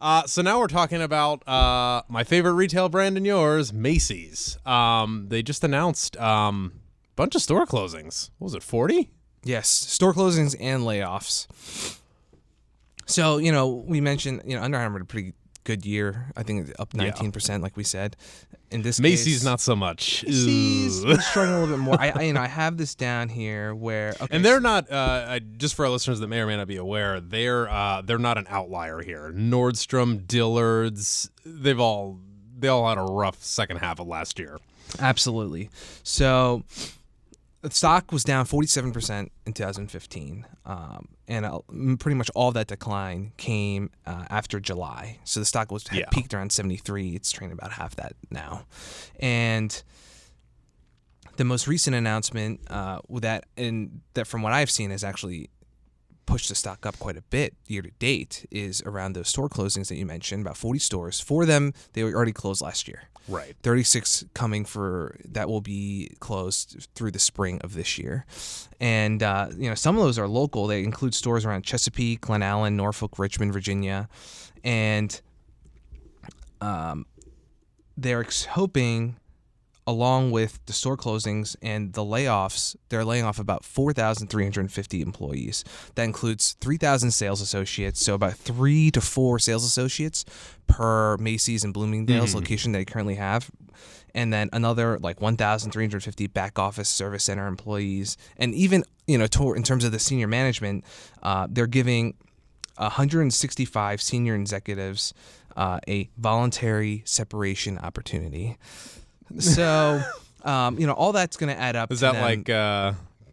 So now we're talking about my favorite retail brand and yours, Macy's. They just announced a bunch of store closings. What was it, 40? Yes, store closings and layoffs. So, we mentioned, Under Armour had a pretty good year. I think up 19%, like we said. In this Macy's, case, not so much. Macy's been struggling a little bit more. I have this down here where, and they're not. Just for our listeners that may or may not be aware, they're not an outlier here. Nordstrom, Dillard's, they all had a rough second half of last year. Absolutely. So the stock was down 47% in 2015, and pretty much all that decline came after July. So the stock had peaked around 73. It's trading about half that now. And the most recent announcement that from what I've seen has actually pushed the stock up quite a bit year to date is around those store closings that you mentioned, about 40 stores. 4 of them, they were already closed last year. Right. 36 coming that will be closed through the spring of this year. And, some of those are local. They include stores around Chesapeake, Glen Allen, Norfolk, Richmond, Virginia. And they're hoping, along with the store closings and the layoffs, they're laying off about 4,350 employees. That includes 3,000 sales associates, so about 3 to 4 sales associates per Macy's and Bloomingdale's location they currently have. And then another 1,350 back office service center employees. And even, in terms of the senior management, they're giving 165 senior executives a voluntary separation opportunity. So, all that's going to add up. Is that like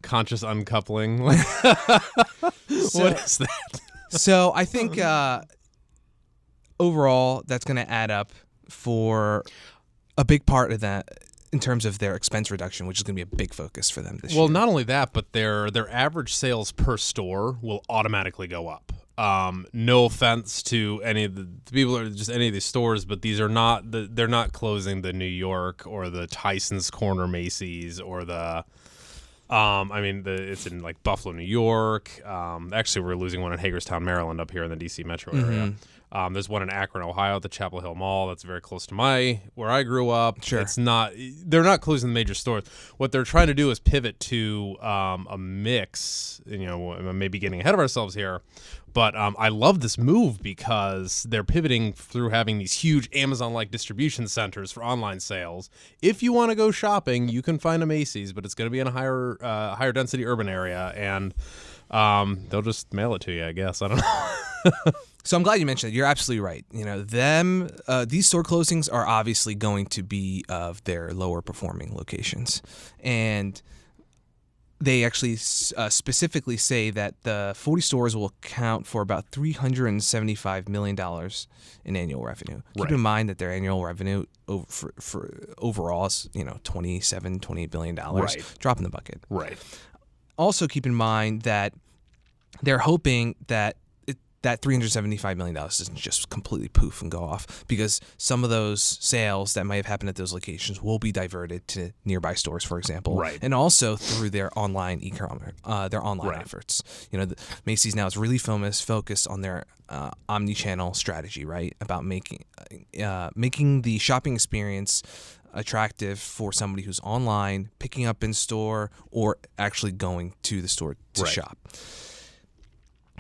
conscious uncoupling? What is that? So I think overall that's going to add up for a big part of that in terms of their expense reduction, which is going to be a big focus for them this year. Well, not only that, but their average sales per store will automatically go up. No offense to any of the people or just any of these stores, but these are not they're not closing the New York or the Tyson's Corner Macy's or the it's in Buffalo, New York. Actually, we're losing one in Hagerstown, Maryland, up here in the DC metro area. There's one in Akron, Ohio, at the Chapel Hill Mall. That's very close to where I grew up. Sure. They're not closing the major stores. What they're trying to do is pivot to a mix. Maybe getting ahead of ourselves here, but I love this move because they're pivoting through having these huge Amazon-like distribution centers for online sales. If you want to go shopping, you can find a Macy's, but it's going to be in a higher density urban area, and they'll just mail it to you, I guess. I don't know. So I'm glad you mentioned it. You're absolutely right. These store closings are obviously going to be of their lower performing locations. And they actually specifically say that the 40 stores will account for about $375 million in annual revenue. Right. Keep in mind that their annual revenue for overall is, $28 billion. Right. Drop in the bucket. Right. Also keep in mind that they're hoping that that $375 million doesn't just completely poof and go off, because some of those sales that might have happened at those locations will be diverted to nearby stores, for example, right. And also through their online e-commerce, their online right. efforts. Macy's now is really focused on their omni-channel strategy, right? About making the shopping experience attractive for somebody who's online, picking up in store, or actually going to the store to right. shop.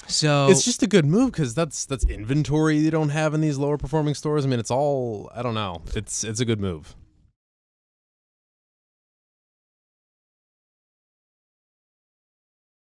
So it's just a good move because that's inventory you don't have in these lower performing stores. I mean, it's all, I don't know. It's a good move.